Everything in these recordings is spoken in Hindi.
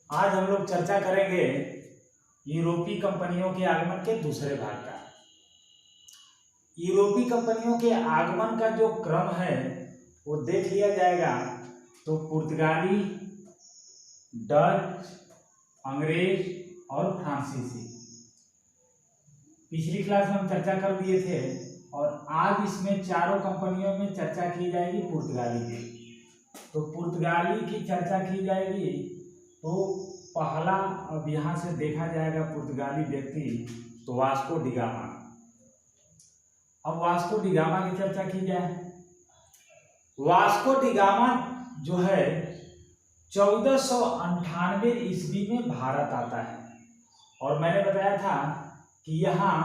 आज हम लोग चर्चा करेंगे यूरोपीय कंपनियों के आगमन के दूसरे भाग का। यूरोपीय कंपनियों के आगमन का जो क्रम है वो देख लिया जाएगा तो पुर्तगाली, डच, अंग्रेज और फ्रांसीसी पिछली क्लास में हम चर्चा कर दिए थे और आज इसमें चारों कंपनियों में चर्चा की जाएगी पुर्तगाली की। तो पुर्तगाली की चर्चा की जाएगी तो पहला अब यहाँ से देखा जाएगा पुर्तगाली व्यक्ति तो वास्को डी गामा। अब वास्को डी गामा की चर्चा की जाए। वास्को डी गामा जो है 1498 ईस्वी में भारत आता है और मैंने बताया था कि यहाँ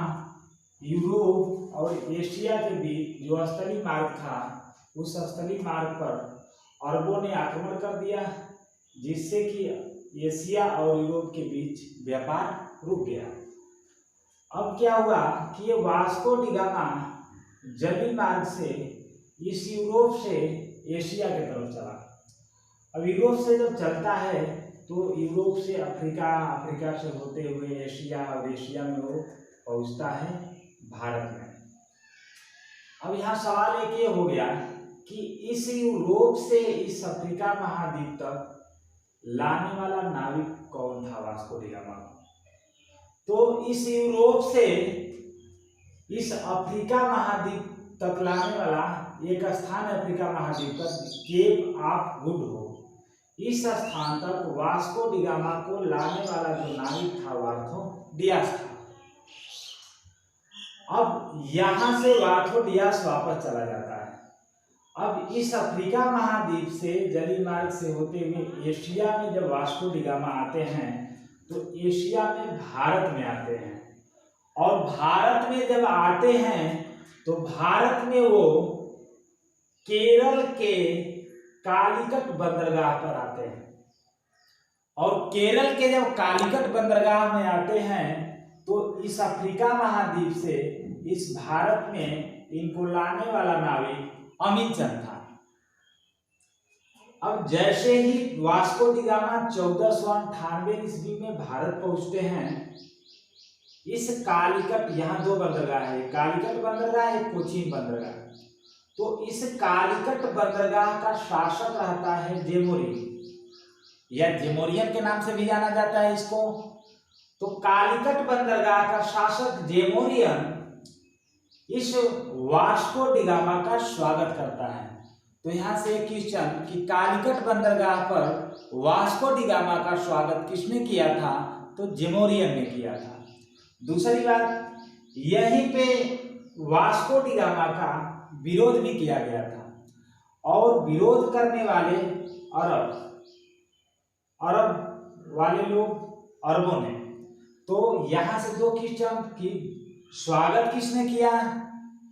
यूरोप और एशिया के बीच जो स्थलीय मार्ग था उस स्थलीय मार्ग पर अरबों ने आक्रमण कर दिया, जिससे कि एशिया और यूरोप के बीच व्यापार रुक गया। अब क्या हुआ कि ये वास्को डी गामा जलीय मार्ग से इस यूरोप से एशिया की तरफ चला। अब यूरोप से जब चलता है तो यूरोप से अफ्रीका, अफ्रीका से होते हुए एशिया और एशिया में वो पहुंचता है भारत में। अब यहाँ सवाल एक ये हो गया कि इस यूरोप से इस अफ्रीका महाद्वीप तक लाने वाला नाविक कौन था वास्को डी गामा। तो इस यूरोप से इस अफ्रीका महाद्वीप तक लाने वाला एक स्थान है अफ्रीका महाद्वीप पर, केप ऑफ गुड होप। इस स्थान तक वास्को डी गामा को लाने वाला जो नाविक था वार्थो डियास था। अब यहां से वार्थो डियास वापस चला जाता है। अब इस अफ्रीका महाद्वीप से जलीय मार्ग से होते हुए एशिया में जब वास्को डी गामा आते हैं तो एशिया में भारत में आते हैं और भारत में जब आते हैं तो भारत में वो केरल के कालीकट बंदरगाह पर आते हैं और केरल के जब कालीकट बंदरगाह में आते हैं तो इस अफ्रीका महाद्वीप से इस भारत में इनको लाने वाला नाविक अमित चंद था। अब जैसे ही वास्को डी गामा 1498 ईस्वी में भारत पहुंचते हैं, इस कालीकट, यहाँ दो बंदरगाह है, कालीकट बंदरगाह एक कोचीन बंदरगाह। तो इस कालीकट बंदरगाह का शासक रहता है जेमोरी या जेमोरियन के नाम से भी जाना जाता है इसको। तो कालीकट बंदरगाह का शासक जेमोरियन इस वास्को डी गामा का स्वागत करता है। तो यहाँ से एक क्वेश्चन कि कालीकट बंदरगाह पर वास्को डी गामा का स्वागत किसने किया था, तो जेमोरियन ने किया था। दूसरी बात, यहीं पे वास्को डी गामा का विरोध भी किया गया था और विरोध करने वाले अरब वाले लोग अरबों ने। तो यहाँ से दो क्वेश्चन कि स्वागत किसने किया,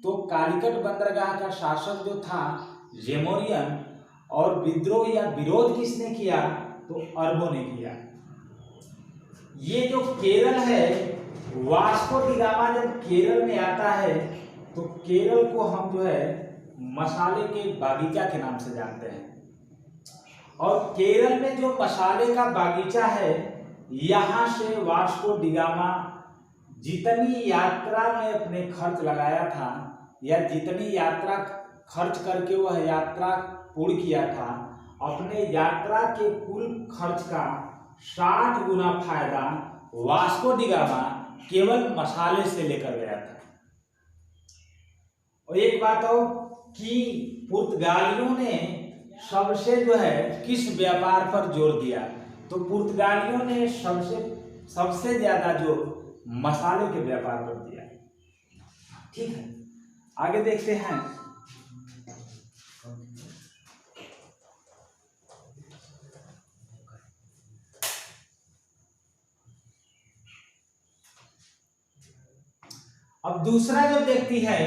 तो कालीकट बंदरगाह का शासक जो था जेमोरियन, और विद्रोह या विरोध किसने किया, तो अरबों ने किया। ये जो केरल है, वास्को डी गामा जब केरल में आता है तो केरल को हम जो है मसाले के बागीचा के नाम से जानते हैं और केरल में जो मसाले का बागीचा है, यहाँ से वास्को डी गामा जितनी यात्रा में अपने खर्च लगाया था या जितनी यात्रा खर्च करके वह यात्रा पूर्ण किया था, अपने यात्रा के कुल खर्च का 60 गुना फायदा वास्को डी गामा केवल मसाले से लेकर गया था। और एक बात और कि पुर्तगालियों ने सबसे जो है किस व्यापार पर जोर दिया, तो पुर्तगालियों ने सबसे ज्यादा जोर मसाले के व्यापार पर दिया। ठीक है, आगे देखते हैं। अब दूसरा जो व्यक्ति है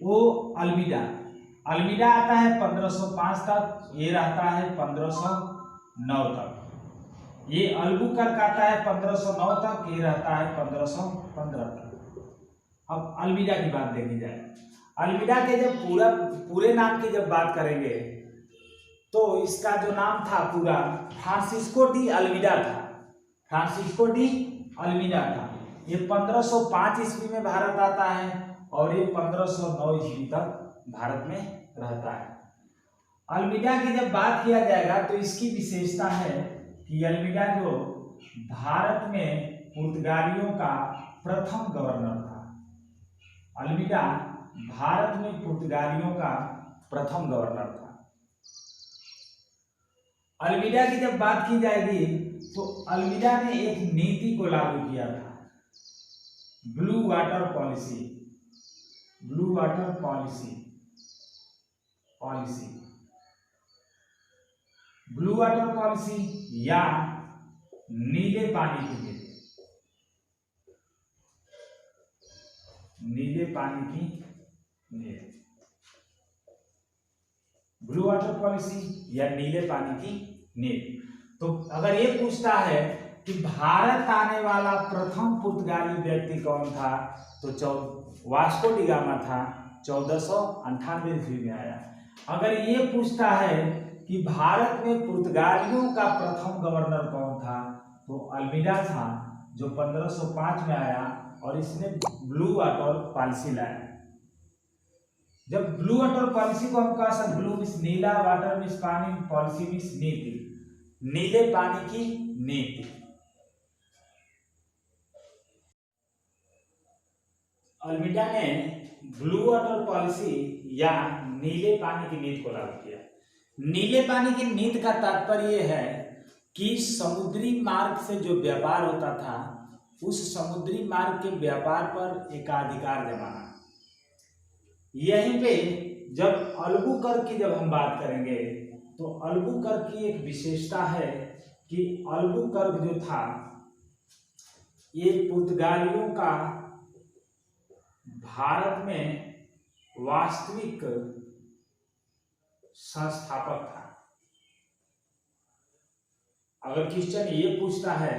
वो अल्मीडा आता है 1505 तक, ये रहता है 1509 तक। ये अल्बुकर्क आता है 1509 तक, ये रहता है 1515 तक। अब अल्मीडा की बात देखी जाए। अल्मीडा के जब पूरे नाम की जब बात करेंगे तो इसका जो नाम था पूरा फ्रांसिस्को डी अल्मीडा था। फ्रांसिस्को डी अल्मीडा था। ये 1505 ईस्वी में भारत आता है और ये 1509 ईस्वी तक भारत में रहता है। अल्मीडा की जब बात किया जाएगा तो इसकी विशेषता है कि अल्मीडा जो भारत में पुर्तगालियों का प्रथम गवर्नर था। अल्मीडा भारत में पुर्तगालियों का प्रथम गवर्नर था। अल्मीडा की जब बात की जाएगी तो अल्मीडा ने एक नीति को लागू किया था, blue water policy. Blue water policy blue water policy या नीले पानी की नीति। नीले पानी की नीति, ब्लू वाटर पॉलिसी या नीले पानी की नीति। तो अगर ये पूछता है कि भारत आने वाला प्रथम पुर्तगाली व्यक्ति कौन था, तो वास्को डी गामा था, 1498 ईस्वी में आया। अगर ये पूछता है कि भारत में पुर्तगालियों का प्रथम गवर्नर कौन था, तो अल्मीडा था, जो 1505 में आया और इसने ब्लू वाटर पॉलिसी लाया। जब ब्लू वाटर पॉलिसी को हम कह सकते, ब्लू मीन्स नीला, वाटर मीन्स पानी, पॉलिसी मीन्स नीति, नीले पानी की नीति। अल्मीडा ने ब्लू वाटर पॉलिसी या नीले पानी की नीति को लागू किया। नीले पानी की नीति का तात्पर्य है कि समुद्री मार्ग से जो व्यापार होता था, उस समुद्री मार्ग के व्यापार पर एकाधिकार जमाना। यहीं पे जब अल्बुकर्क की जब हम बात करेंगे तो अल्बुकर्क की एक विशेषता है कि अल्बुकर्क जो था ये पुर्तगालियों का भारत में वास्तविक संस्थापक था। अगर क्वेश्चन ये पूछता है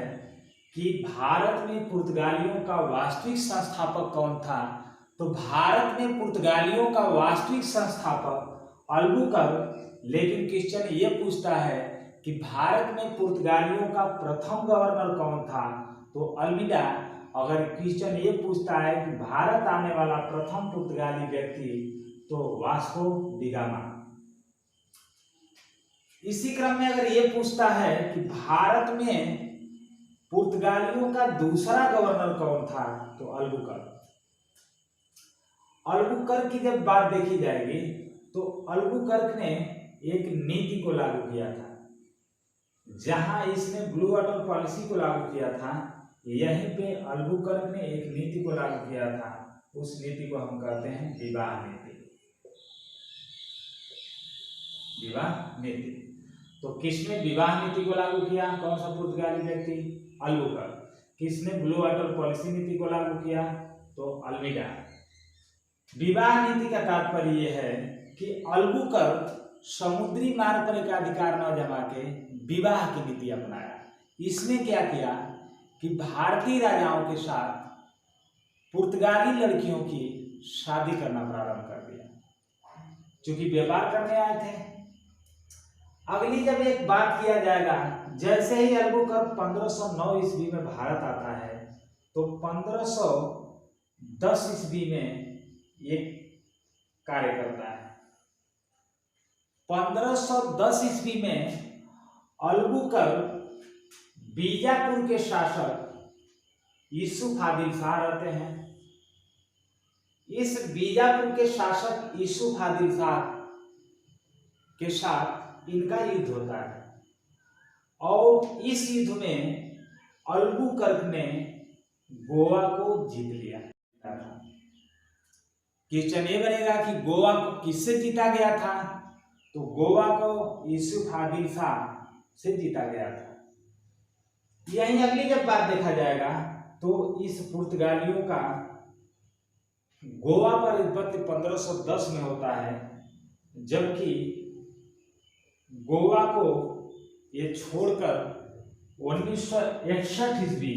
कि भारत में पुर्तगालियों का वास्तविक संस्थापक कौन था, तो भारत में पुर्तगालियों का वास्तविक संस्थापक अल्बुकर्क। लेकिन क्वेश्चन ये पूछता है कि भारत में पुर्तगालियों का प्रथम गवर्नर कौन था, तो अल्मीडा। अगर क्वेश्चन ये पूछता है कि भारत आने वाला प्रथम पुर्तगाली व्यक्ति, तो वास्को डी गामा। इसी क्रम में अगर ये पूछता है कि भारत में पुर्तगालियों का दूसरा गवर्नर कौन था, तो अल्बुकर्क। अल्बुकर्क की जब बात देखी जाएगी तो अल्बुकर्क ने एक नीति को लागू किया था। जहां इसने ब्लू वाटर पॉलिसी को लागू किया था, यहीं पे अल्बुकर्क ने एक नीति को लागू किया था। उस नीति को हम कहते हैं विवाह नीति। विवाह नीति। तो किसने विवाह नीति को लागू किया? कौन सा पुर्तगाली व्यक्ति? अल्बुकर्क। किसने ब्लू वाटर पॉलिसी नीति को लागू किया? तो अल्मीडा। विवाह नीति का तात्पर्य यह है कि अल्बुकर्क समुद्री मार्ग पर एकाधिकार न जमा के विवाह की नीति अपनाया। इसने क्या किया कि भारतीय राजाओं के साथ पुर्तगाली लड़कियों की शादी करना प्रारंभ कर दिया, क्योंकि व्यापार करने आए थे। अगली जब एक बात किया जाएगा, जैसे ही अल्बुकर्क 1509 ईस्वी में भारत आता है, तो 1510 ईस्वी में ये कार्य करता है। 1510 ईस्वी में अल्बुकर्क बीजापुर के शासक यूसुफ आदिल शाह रहते हैं। इस बीजापुर के शासक यूसुफ आदिल शाह के साथ इनका युद्ध होता है और इस युद्ध में अल्बुकर्क ने गोवा को जीत लिया। क्वेश्चन ये बनेगा कि गोवा को किससे जीता गया था, तो गोवा को यूसुफ आदिल शाह से जीता गया था। यही अगली जब बात देखा जाएगा तो इस पुर्तगालियों का गोवा पर उत्पत्ति 1510 में होता है, जबकि गोवा को ये छोड़कर 1961 ईस्वी